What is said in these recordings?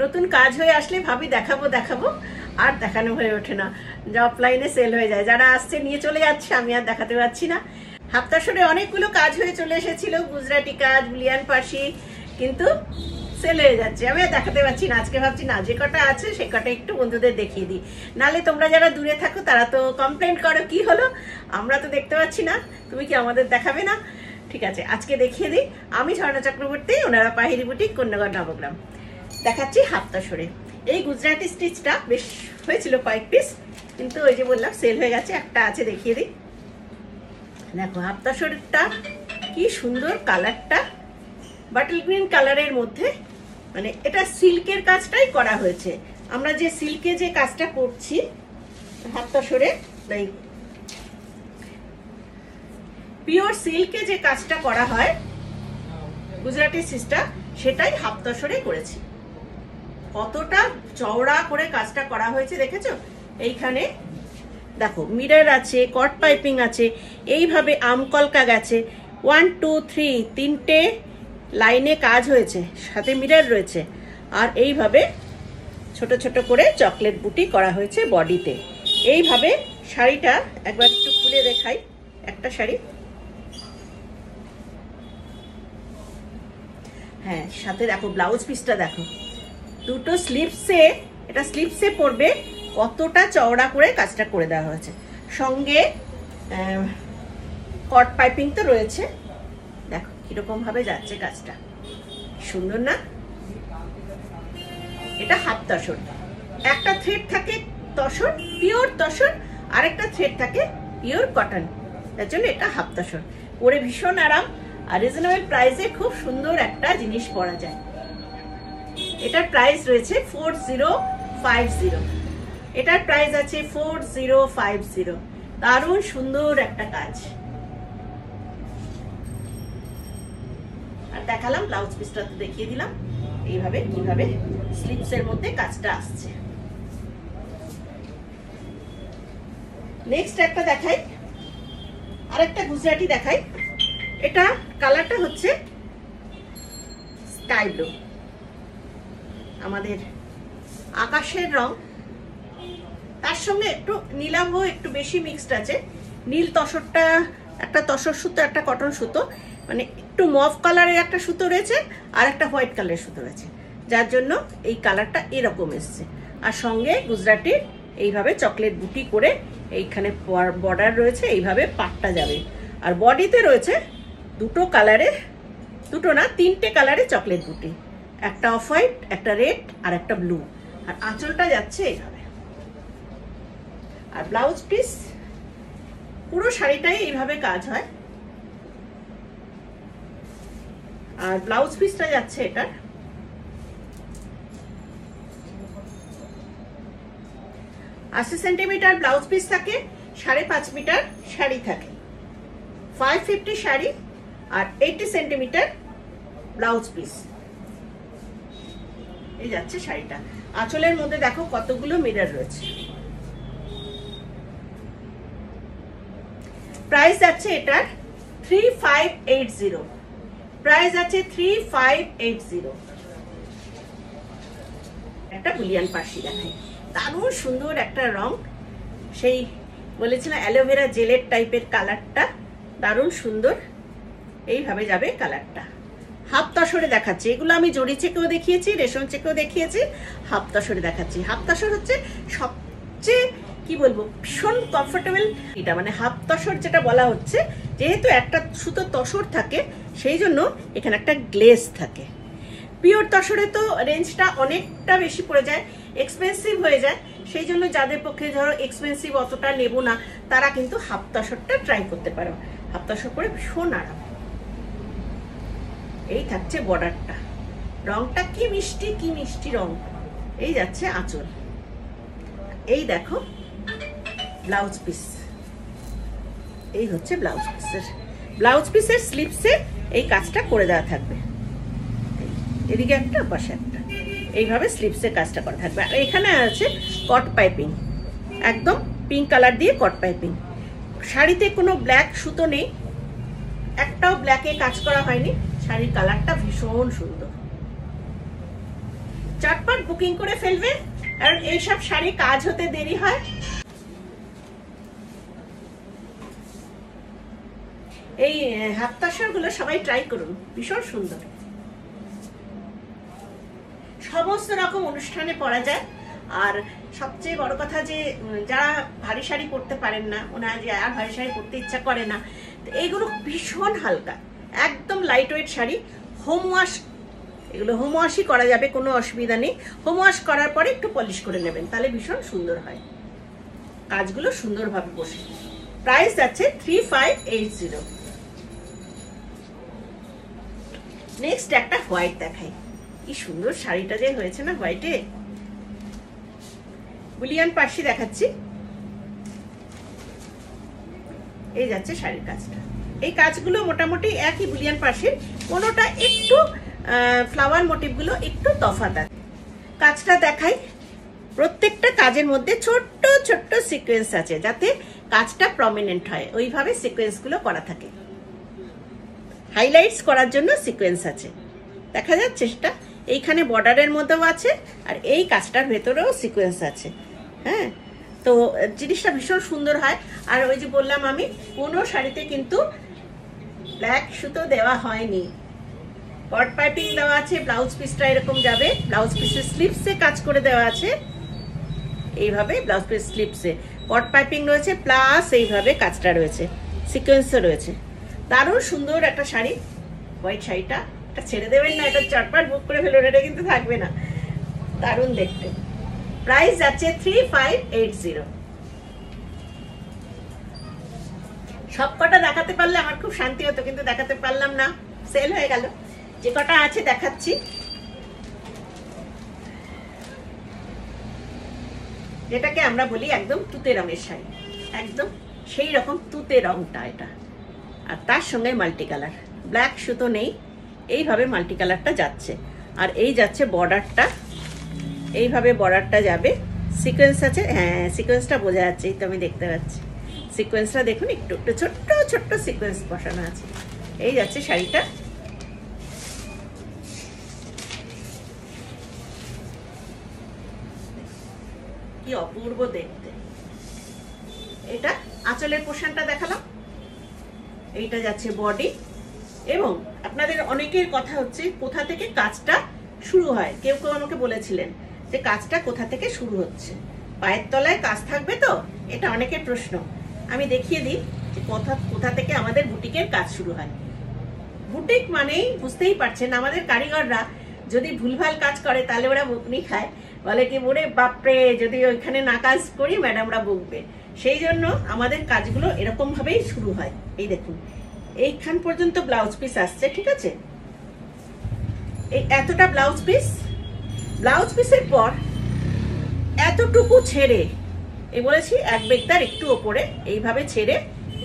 নতুন কাজ হয়ে আসলে ভাবি দেখাবো দেখাবো, আর দেখানো হয়ে ওঠে না, যা অফলাইনে সেল হয়ে যায়। যারা আসছে নিয়ে চলে যাচ্ছে, আমি আর দেখাতে পারছি না। হাফতাসরে অনেকগুলো কাজ হয়ে চলে এসেছিল, গুজরাটি কাজ, বুলিয়ান পাশি, কিন্তু সেল হয়ে যাচ্ছে, আমি আর দেখাতে পারছি না। আজকে ভাবছি না, যে কটা আছে সে কটা একটু বন্ধুদের দেখিয়ে দিই, নালে তোমরা যারা দূরে থাকো তারা তো কমপ্লেন করো কি হলো আমরা তো দেখতে পাচ্ছি না, তুমি কি আমাদের দেখাবে না? ঠিক আছে, আজকে দেখিয়ে দিই। আমি ঝর্ণা চক্রবর্তী, ওনারা পাহিরি বুটিক, কন্যাগড় নবগ্রাম। দেখাচ্ছি হাফতাসরে। এই গুজরাটি স্টিচটা বেশ হয়েছিল কয়েক পিস, কিন্তু ওই যে বললাম সেল হয়ে গেছে, একটা আছে দেখিয়ে দিই। দেখো হাফতাসরটা কি সুন্দর, কালারটা বাটল গ্রিন কালারের মধ্যে, মানে এটা সিল্কের কাজটাই করা হয়েছে। আমরা যে সিল্কে যে কাজটা করছি হাফতাসরে, তাই পিওর সিল্কে যে কাজটা করা হয় গুজরাটি স্টিচটা, সেটাই হাফতাসরে করেছি। কতটা চওড়া করে কাজটা করা হয়েছে দেখেছো? এইখানে দেখো মিরর আছে, কট পাইপিং আছে, এইভাবে আমকলকা গেছে, 1 2 3 তিনটে লাইনে কাজ হয়েছে, সাথে মিরর রয়েছে, আর এইভাবে ছোট ছোট করে চকলেট বুটি করা হয়েছে বডিতে। এইভাবে শাড়িটা একবার একটু খুলে দেখাই, একটা শাড়ি, হ্যাঁ, সাথে দেখো ব্লাউজ পিসটা দেখো, দুটো স্লিপসে, এটা স্লিপসে পড়বে, কতটা চওড়া করে কাজটা করে দেওয়া হয়েছে। সঙ্গে কট পাইপিং তো রয়েছে, দেখো কিরকম ভাবে যাচ্ছে কাজটা, সুন্দর না? এটা হাফ তসর, একটা থ্রেড থাকে তসর, পিওর তসর, আরেকটা থ্রেড থাকে পিওর কটন, তার জন্য এটা হাফ তসর। পরে ভীষণ আরাম, আর রিজনেবল প্রাইসে খুব সুন্দর একটা জিনিস পরা যায়। এটার প্রাইস রয়েছে 4050, এটার প্রাইস আছে 4050। দারুণ সুন্দর একটা কাজ। আর দেখালাম ব্লাউজ পিসটা, তো দেখিয়ে দিলাম এইভাবে কিভাবে স্লিপসের মধ্যে কাজটা আসছে। নেক্সট একটা দেখাই, আরেকটা গুজরাটি দেখাই। এটা কালারটা হচ্ছে স্কাই ব্লু, আমাদের আকাশের রং, তার সঙ্গে একটু নীলাভ একটু বেশি মিক্সড আছে। নীল তসরটা একটা তসর সুতো, একটা কটন সুতো, মানে একটু মভ কালারের একটা সুতো রয়েছে, আর একটা হোয়াইট কালারের সুতো রয়েছে, যার জন্য এই কালারটা এরকম এসছে। আর সঙ্গে গুজরাটির এইভাবে চকলেট বুটি করে এইখানে বর্ডার রয়েছে, এইভাবে পাটটা যাবে। আর বডিতে রয়েছে দুটো কালারে, দুটো না তিনটে কালারে চকলেট বুটি, একটা অফ হোয়াইট, একটা রেড, আর একটা ব্লু। আর আঁচলটা যাচ্ছে এইভাবে। আর ব্লাউজ পিস, পুরো শাড়িটাই এইভাবে কাজ হয়। আর ব্লাউজ পিসটা যাচ্ছে এটার 80 সেন্টিমিটার ব্লাউজ পিস থাকে, 5.5 মিটার শাড়ি থাকে, 550 শাড়ি, আর 80 সেন্টিমিটার ব্লাউজ পিস। এই যাচ্ছে শাড়িটা। আঁচলের মধ্যে দেখো কতগুলো মিরর রয়েছে। প্রাইস আছে এটার 3580, প্রাইস আছে 3580। একটা বুলিয়ান পাশি দেখাই, দারুণ সুন্দর একটা রং, সেই বলেছিলাম অ্যালোভেরা জেলের টাইপের কালারটা, দারুণ সুন্দর। এইভাবে যাবে কালারটা। হাফ তসরে দেখাচ্ছি, এগুলো আমি জড়ি চেকেও দেখিয়েছি, রেশম চেকেও দেখিয়েছি, হাফ তসরে দেখাচ্ছি। হাফ তসর হচ্ছে সবচেয়ে কি বলবো, ভীষণ কমফোর্টেবল। এটা মানে হাফ তসর যেটা বলা হচ্ছে, যেহেতু একটা সুতো তসর থাকে, সেই জন্য এখানে একটা গ্লেজ থাকে। পিওর তসরে তো রেঞ্জটা অনেকটা বেশি পড়ে যায়, এক্সপেন্সিভ হয়ে যায়, সেই জন্য যাদের পক্ষে ধরো এক্সপেন্সিভ অতটা নেব না, তারা কিন্তু হাফ তসরটা ট্রাই করতে পারো। হাফ তসর করে ভীষণ আরাম। এই থাকছে বর্ডারটা, রংটা কি মিষ্টি, কি মিষ্টি রং। এই যাচ্ছে আঁচল। এই দেখো ব্লাউজ পিস, এই হচ্ছে ব্লাউজ পিসের, ব্লাউজ পিসের স্লিপসে এই কাজটা করে দেওয়া থাকবে। এদিকে একটা, পাশে একটা, এইভাবে স্লিপসের কাজটা করা থাকবে। আর এখানে আছে কট পাইপিং, একদম পিঙ্ক কালার দিয়ে কট পাইপিং। শাড়িতে কোনো ব্ল্যাক সুতো নেই, একটাও ব্ল্যাকে কাজ করা হয়নি। শাড়ির কালারটা ভীষণ সুন্দর। চটপট বুকিং করে ফেলবে, কারণ এইসব শাড়ি কাজ হতে দেরি হয়। এই হাফ তসর গুলো সবাই ট্রাই করুন, ভীষণ সুন্দর, সমস্ত রকম অনুষ্ঠানে পরা যায়। আর সবচেয়ে বড় কথা যে যারা ভারী শাড়ি পরতে পারেন না, ওনারা যে আর ভারী শাড়ি পরতে ইচ্ছা করে না, এইগুলো ভীষণ হালকা, একদম light weight sari. Home wash, এগুলো হোম ওয়াশই করা যাবে, কোনো অসুবিধা নেই। হোম ওয়াশ করার পরে একটু পলিশ করে নেবেন, তাহলে ভীষণ সুন্দর হয়, কাজগুলো সুন্দরভাবে বসে। প্রাইস আছে 3580। নেক্সট একটা হোয়াইট দেখাই, কি সুন্দর শাড়িটা যে হয়েছে না হোয়াইটে। বুলিয়ান পার্সি দেখাচ্ছি, এই যাচ্ছে শাড়ির কাজটা। এই কাজগুলো মোটামুটি একই বুলিয়ান পার্সির, কোনোটা একটু ফ্লাওয়ার মোটিভগুলো একটু তফাৎ আছে। কাজটা দেখাই, প্রত্যেকটা কাজের মধ্যে ছোট্ট ছোট্ট সিকোয়েন্স আছে, যাতে কাজটা প্রমিনেন্ট হয়, ওইভাবে সিকোয়েন্সগুলো করা থাকে। হাইলাইটস করার জন্য সিকোয়েন্স আছে, দেখা যাচ্ছে সেটা। এইখানে বর্ডারের মধ্যেও আছে, আর এই কাজটার ভেতরেও সিকোয়েন্স আছে। হ্যাঁ, তো জিনিসটা ভীষণ সুন্দর হয়। আর ওই যে বললাম আমি, কোনো শাড়িতে কিন্তু ব্ল্যাক সুতো দেওয়া হয়নি, কট পাইপিং দেওয়া আছে। ব্লাউজ পিসটা এরকম যাবে, ব্লাউজ পিসের স্লিপসে কাজ করে দেওয়া আছে, এইভাবে ব্লাউজ পিস স্লিপসে কট পাইপিং রয়েছে, প্লাস এইভাবে কাজটা রয়েছে, সিকোয়েন্সও রয়েছে। দারুণ সুন্দর একটা শাড়ি, হোয়াইট শাড়িটা। এটা ছেড়ে দেবেন না, এটা চটপট বুক করে ফেলুন, এটা কিন্তু থাকবে না, দারুণ দেখতে। প্রাইস আছে 3580। সব কটা দেখাতে পারলে আমার খুব শান্তি হতো, কিন্তু দেখাতে পারলাম না, সেল হয়ে গেল। যে কটা আছে দেখাচ্ছি। যেটাকে আমরা বলি একদম তুতে রঙের শাড়ি, একদম সেই রকম তুতে রংটা এটা। আর তার সঙ্গে মাল্টি কালার, ব্ল্যাক সুতো নেই, এইভাবে মাল্টি কালারটা যাচ্ছে। আর এই যাচ্ছে বর্ডারটা, এইভাবে বর্ডারটা যাবে, সিকোয়েন্স আছে। হ্যাঁ, সিকোয়েন্সটা বোঝা যাচ্ছে, এই তো আমি দেখতে পাচ্ছি সিকোয়েন্সটা, দেখুন একটু একটু ছোট্ট ছোট্ট সিকোয়েন্স বসানো আছে। এই যাচ্ছে শাড়িটা। কি অপূর্ব দেখতে। এটা আঁচলের পোর্শনটা দেখালাম, এইটা যাচ্ছে বডি। এবং আপনাদের অনেকের কথা হচ্ছে কোথা থেকে কাজটা শুরু হয়। কেউ কেউ আমাকে বলেছিলেন যে কাজটা কোথা থেকে শুরু হচ্ছে, পায়ের তলায় কাজ থাকবে তো, এটা অনেকের প্রশ্ন। আমি দেখিয়ে দিই যে কোথা থেকে আমাদের বুটিকের কাজ শুরু হয়। বুটিক মানেই বুঝতেই পারছেন, আমাদের কারিগররা যদি ভুলভাল কাজ করে তাহলে ওরা বকুনি খায়, বলে কি ওরে বাপরে, যদি ওইখানে না কাজ করি ম্যাডামরা বকবে। সেই জন্য আমাদের কাজগুলো এরকম ভাবেই শুরু হয়। এই দেখুন, এইখান পর্যন্ত ব্লাউজ পিস আসছে, ঠিক আছে, এই এতটা ব্লাউজ পিস। ব্লাউজ পিসের পর এতটুকু ছেড়ে, এই বলেছি এক বেগদার একটু ওপরে, এইভাবে ছেড়ে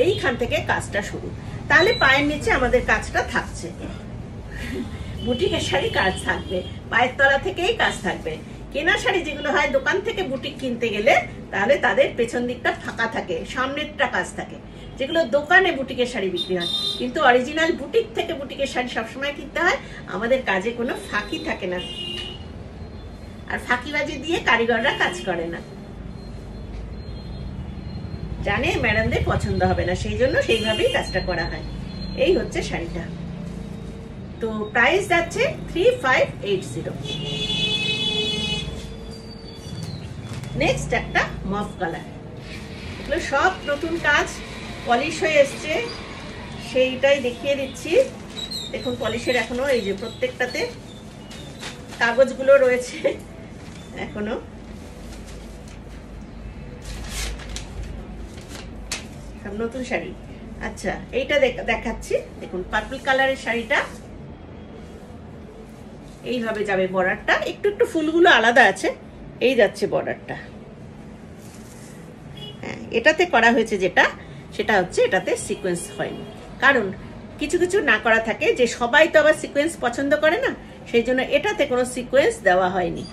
এইখান থেকে কাজটা শুরু। তাহলে পায়ের নিচে আমাদের কাজটা থাকছে। বুটিকের শাড়ি কাজ থাকবে, পায়ের তলা থেকেই কাজ থাকবে। কেনা শাড়ি যেগুলো হয় দোকান থেকে বুটিক কিনতে গেলে, তাহলে তাদের পেছন দিকটা ফাঁকা থাকে, সামনেরটা কাজ থাকে। যেগুলো দোকানে বুটিকের শাড়ি বিক্রি হয়, কিন্তু অরিজিনাল বুটিক থেকে বুটিকের শাড়ি সবসময় কিনতে হয়, আমাদের কাজে কোনো ফাঁকি থাকে না। আর ফাঁকিবাজি দিয়ে কারিগররা কাজ করে না, জানে ম্যাডামদের পছন্দ হবে না, সেই জন্য সেইভাবেই কাজটা করা হয়। এই হচ্ছে শাড়িটা। তো প্রাইস যাচ্ছে 3580। নেক্সট একটা মফ কালার, এগুলো সব নতুন কাজ, পলিশ হয়ে এসছে, সেইটাই দেখিয়ে দিচ্ছি। দেখুন পলিশের এখনো এই যে প্রত্যেকটাতে কাগজগুলো রয়েছে এখনো। সব নতুন শাড়ি। আচ্ছা, এইটা দেখাচ্ছি, দেখুন পার্পল কালারের শাড়িটা এইভাবে যাবে, বর্ডারটা একটু একটু ফুলগুলো আলাদা আছে, এই যাচ্ছে বর্ডারটা। হ্যাঁ, এটাতে করা হয়েছে যেটা, সেটা হচ্ছে এটাতে সিকোয়েন্স হয়নি, কারণ কিছু কিছু না করা থাকে, যে সবাই তো আবার সিকোয়েন্স পছন্দ করে না, সেই জন্য এটাতে কোনো সিকোয়েন্স দেওয়া হয়নি।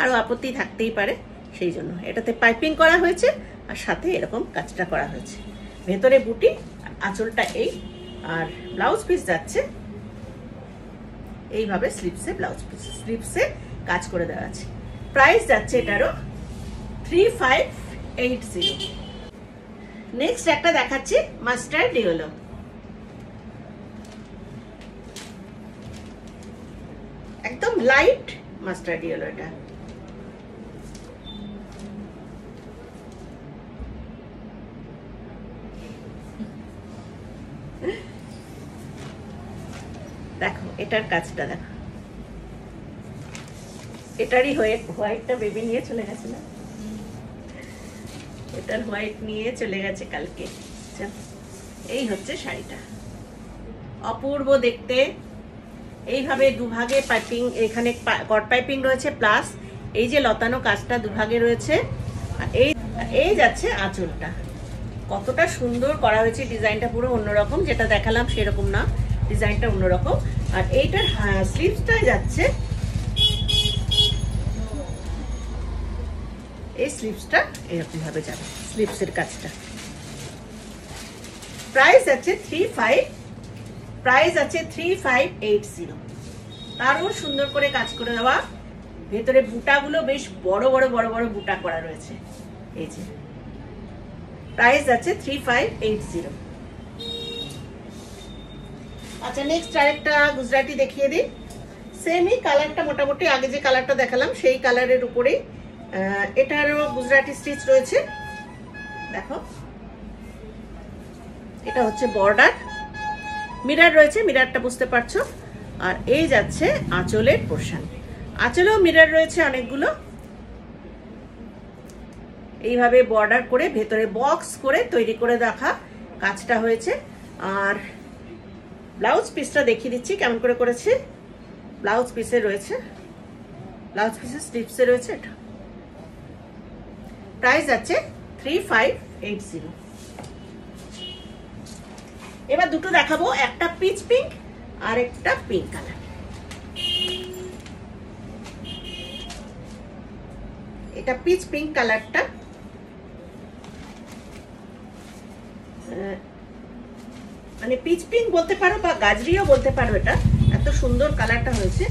আরো আপত্তি থাকতেই পারে, সেই জন্য এটাতে পাইপিং করা হয়েছে, আর সাথে এরকম কাজটা করা হয়েছে। ভেতরে বুটি, আঁচলটা এই, আর ব্লাউজ পিস যাচ্ছে এইভাবে স্লিপসে ব্লাউজ পিস স্লিপসে কাজ করে দেওয়া আছে। প্রাইস যাচ্ছে এটারও 3580। নেক্সট একটা দেখাচ্ছি মাস্টার্ড ইয়েলো। একদম লাইট মাস্টার্ড ইয়েলো এটা। দেখো এটার কাজটা দেখো, এটারই হোয়াইটটা বেবি নিয়ে চলে গেছে না, এটার হোয়াইট নিয়ে চলে গেছে কালকে। এই হচ্ছে শাড়িটা, অপূর্ব দেখতে। এইভাবে দুভাগে পাইপিং, এখানে কট পাইপিং রয়েছে, প্লাস এই যে লতানো কাজটা দুভাগে রয়েছে। আর এই যাচ্ছে আঁচলটা, কতটা সুন্দর করা হয়েছে ডিজাইনটা, পুরো অন্যরকম, যেটা দেখালাম সেরকম না, ডিজাইনটা অন্যরকম। আর এইটার স্লিভসটাই যাচ্ছে, এই স্লিভসটা এরকম ভাবে যাবে, স্লিভসের কাজটা। প্রাইস আছে 3580। দারুণ সুন্দর করে কাজ করে দেওয়া, ভেতরে বুটাগুলো বেশ বড় বড় বড় বড় বুটা করা রয়েছে। এই যে প্রাইস আছে 3580। আচ্ছা নেক্সট আরেকটা গুজরাটি দেখিয়ে দিই। সেমই কালারটা, মোটামুটি আগে যে কালারটা দেখালাম সেই কালারের উপরেই এটারও গুজরাটি স্টিচ রয়েছে। দেখো এটা হচ্ছে বর্ডার, মিরার রয়েছে, মিরারটা বুঝতে পারছো। আর এই যাচ্ছে আঁচলের পোর্শন, আঁচলেও মিরার রয়েছে অনেকগুলো। এইভাবে বর্ডার করে ভেতরে বক্স করে তৈরি করে দেখা কাজটা হয়েছে। আর ব্লাউজ পিসটা দেখিয়ে দিচ্ছি কেমন করে করেছে। ব্লাউজ পিসে রয়েছে, ব্লাউজ পিসের স্লিপসে রয়েছে এটা। প্রাইস আছে 3580। এবার দুটো দেখাবো, একটা পিচ পিঙ্ক আর একটা পিঙ্ক কালার। এটা পিচ পিঙ্ক কালারটা, মানে পিচ পিঙ্ক বলতে পারো বা গাজরিও বলতে পারো, এটা এত সুন্দর কালারটা হয়েছে,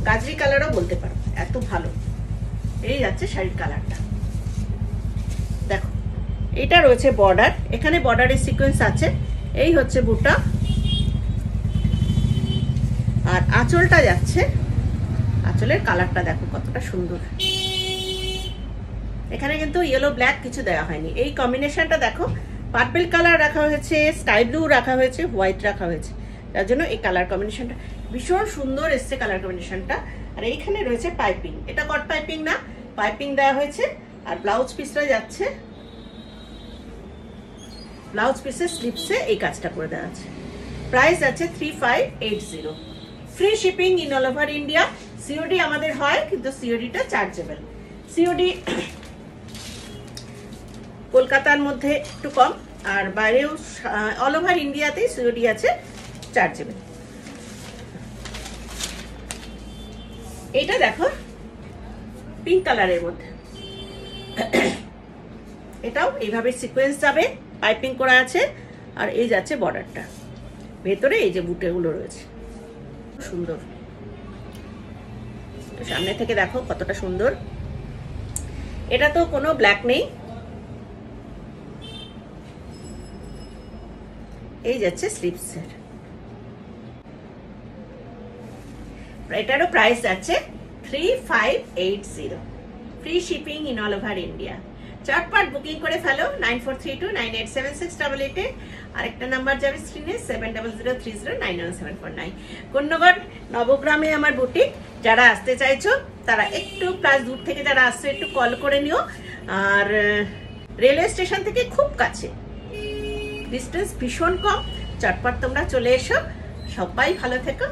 গাজরি কালারও বলতে পারো, এত ভালো। এই যাচ্ছে শাড়ির কালারটা, দেখো এটা রয়েছে বর্ডার, এখানে বর্ডারের সিকোয়েন্স আছে, এই হচ্ছে বুটা। আর আঁচলটা যাচ্ছে, আঁচলের কালারটা দেখো কতটা সুন্দর। এখানে কিন্তু ইয়েলো ব্ল্যাক কিছু দেওয়া হয়নি, এই কম্বিনেশনটা দেখো, পার্পল কালার রাখা হয়েছে, স্কাই ব্লু রাখা হয়েছে, হোয়াইট রাখা হয়েছে, তার জন্য এই কালার কম্বিনেশনটা ভীষণ সুন্দর এসছে কালার কম্বিনেশনটা। আর এইখানে রয়েছে পাইপিং, এটা কট পাইপিং না, পাইপিং দেওয়া হয়েছে। আর ব্লাউজ পিসটা যাচ্ছে, ব্লাউজ পিসের স্লিপসে এই কাজটা করে দেওয়া আছে। প্রাইস আছে 3580। Free shipping in all over India. COD আমাদের হয়, কিন্তু সিওডিটা চার্জেবল। সিওডি কলকাতার মধ্যে একটু কম, আর বাইরেও অল ওভার ইন্ডিয়াতেই সিওডি আছে, চার্জেবল। এটা দেখো পিঙ্ক কালারের মধ্যে, এটাও এইভাবে সিকোয়েন্স যাবে, পাইপিং করা আছে। আর এই যাচ্ছে বর্ডারটা, ভেতরে এই যে বুটেগুলো রয়েছে, সুন্দর। সামনে থেকে দেখো কতটা সুন্দর। এটা তো কোনো ব্ল্যাক নেই, এই যাচ্ছে স্লিপসের। এটারও প্রাইস যাচ্ছে 3580। Free shipping in all over India. চটপট বুকিং করে ফেলো 9432987688। আরেকটা নাম্বার যাবে স্ক্রিনে 7003091749। কোন্নগর নবগ্রামে আমার বুটিক। যারা আসতে চাইছো তারা একটু, প্লাস দূর থেকে যারা আসছো একটু কল করে নিও। আর রেলওয়ে স্টেশন থেকে খুব কাছে, ডিস্টেন্স ভীষণ কম। চটপট তোমরা চলে এসো। সবাই ভালো থেকো।